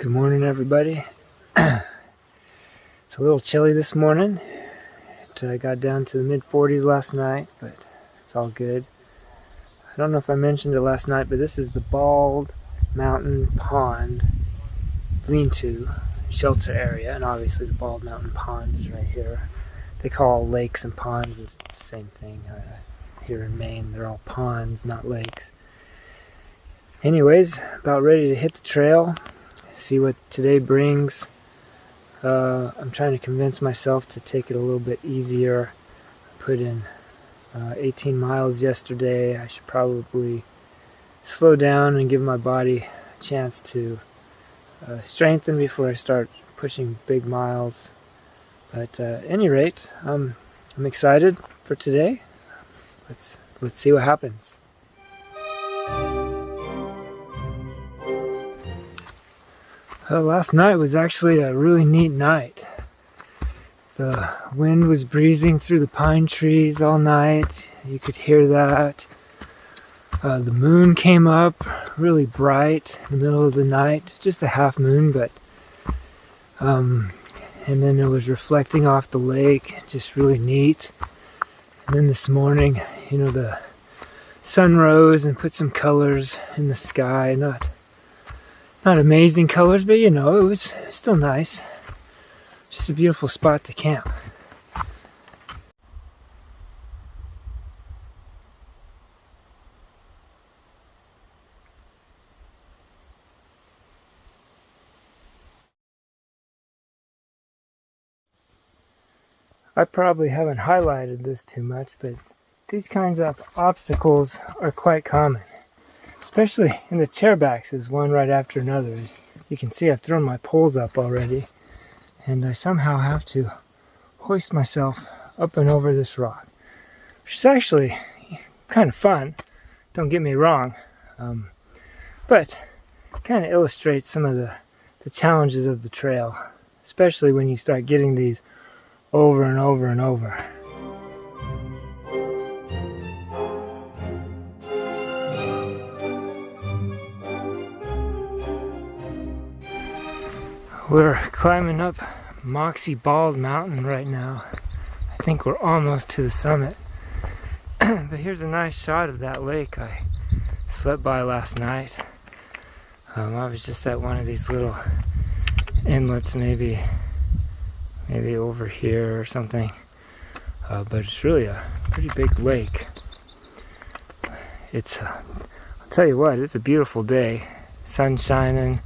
Good morning, everybody. It's a little chilly this morning. It got down to the mid-40s last night, but it's all good. I don't know if I mentioned it last night, but this is the Bald Mountain Pond lean-to shelter area, and obviously the Bald Mountain Pond is right here. They call lakes and ponds the same thing. Here in Maine, they're all ponds, not lakes. Anyways, about ready to hit the trail, see what today brings. I'm trying to convince myself to take it a little bit easier. I put in 18 miles yesterday. I should probably slow down and give my body a chance to strengthen before I start pushing big miles. But at any rate, I'm excited for today. Let's see what happens. Last night was actually a really neat night. The wind was breezing through the pine trees all night. You could hear that. The moon came up really bright in the middle of the night. Just a half moon, but and then it was reflecting off the lake. Just really neat. And then this morning, you know, the sun rose and put some colors in the sky. Not amazing colors, but you know, it was still nice. Just a beautiful spot to camp. I probably haven't highlighted this too much, but these kinds of obstacles are quite common. Especially in the chairbacks, is one right after another. As you can see, I've thrown my poles up already, and I somehow have to hoist myself up and over this rock, which is actually kind of fun, don't get me wrong, but kind of illustrates some of the challenges of the trail, especially when you start getting these over and over and over. We're climbing up Moxie Bald Mountain right now. I think we're almost to the summit. But here's a nice shot of that lake I slept by last night. I was just at one of these little inlets, maybe over here or something. But it's really a pretty big lake. I'll tell you what, it's a beautiful day. Sun shining.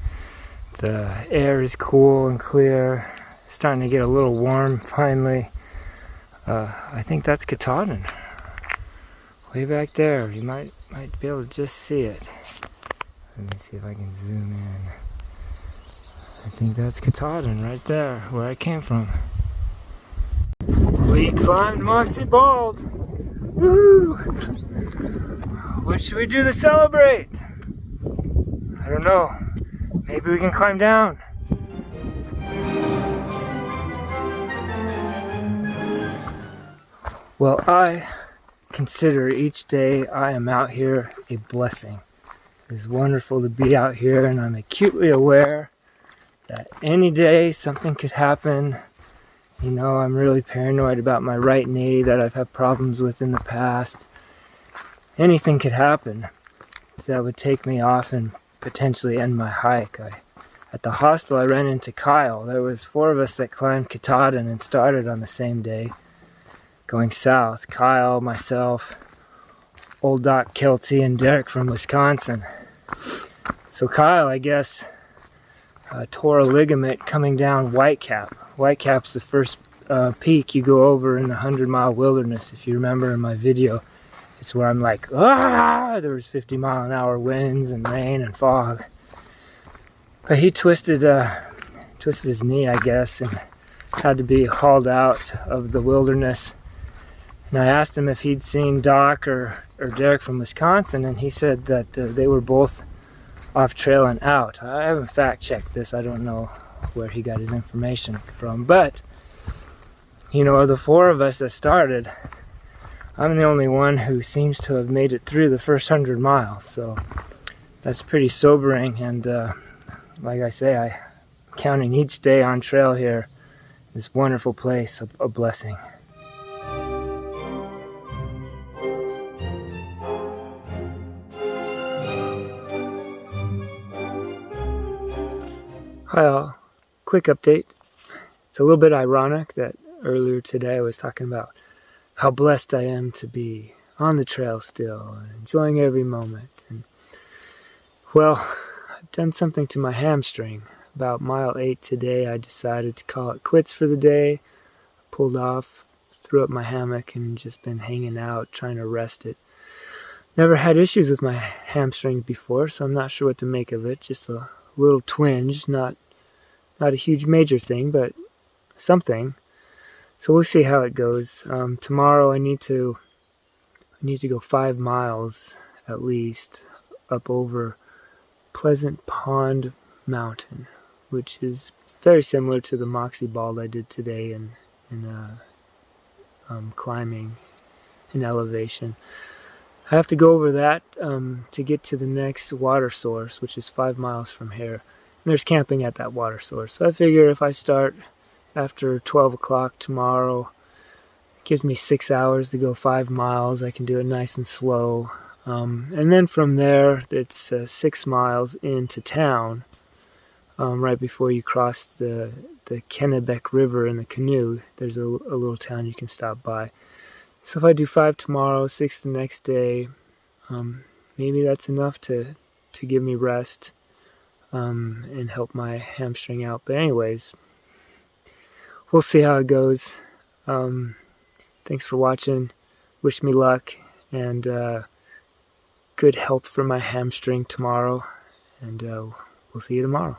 The air is cool and clear, starting to get a little warm finally. I think that's Katahdin. Way back there, you might be able to just see it. Let me see if I can zoom in. I think that's Katahdin right there, where I came from. We climbed Moxie Bald! Woo! What should we do to celebrate? I don't know. Maybe we can climb down. Well, I consider each day I am out here a blessing. It's wonderful to be out here, and I'm acutely aware that any day something could happen. You know, I'm really paranoid about my right knee that I've had problems with in the past. Anything could happen that would take me off and potentially end my hike. At the hostel I ran into Kyle. There was 4 of us that climbed Katahdin and started on the same day going south. Kyle, myself, old Doc Kelty, and Derek from Wisconsin. So Kyle, I guess, tore a ligament coming down Whitecap. Whitecap's the first peak you go over in the 100-mile wilderness. If you remember in my video, it's where I'm like, ah! There was 50-mile-an-hour winds and rain and fog. But he twisted his knee, I guess, and had to be hauled out of the wilderness. And I asked him if he'd seen Doc or Derek from Wisconsin, and he said that they were both off trail and out. I haven't fact-checked this. I don't know where he got his information from. But, you know, of the 4 of us that started, I'm the only one who seems to have made it through the first 100 miles, so that's pretty sobering. And like I say, counting each day on trail here, this wonderful place, a blessing. Hi all, quick update. It's a little bit ironic that earlier today I was talking about how blessed I am to be on the trail still and enjoying every moment. And well, I've done something to my hamstring. About mile 8 today, I decided to call it quits for the day. Pulled off, threw up my hammock, and just been hanging out, trying to rest it. Never had issues with my hamstring before, so I'm not sure what to make of it. Just a little twinge, not a huge major thing, but something. So we'll see how it goes. Tomorrow I need to go 5 miles at least up over Pleasant Pond Mountain, which is very similar to the Moxie Bald I did today in climbing in elevation. I have to go over that to get to the next water source, which is 5 miles from here. And there's camping at that water source. So I figure if I start after 12 o'clock tomorrow, it gives me 6 hours to go 5 miles. I can do it nice and slow. And then from there, it's 6 miles into town, right before you cross the Kennebec River in the canoe. There's a little town you can stop by. So if I do 5 tomorrow, 6 the next day, maybe that's enough to give me rest and help my hamstring out. But anyways, we'll see how it goes. Thanks for watching. Wish me luck and good health for my hamstring tomorrow. And we'll see you tomorrow.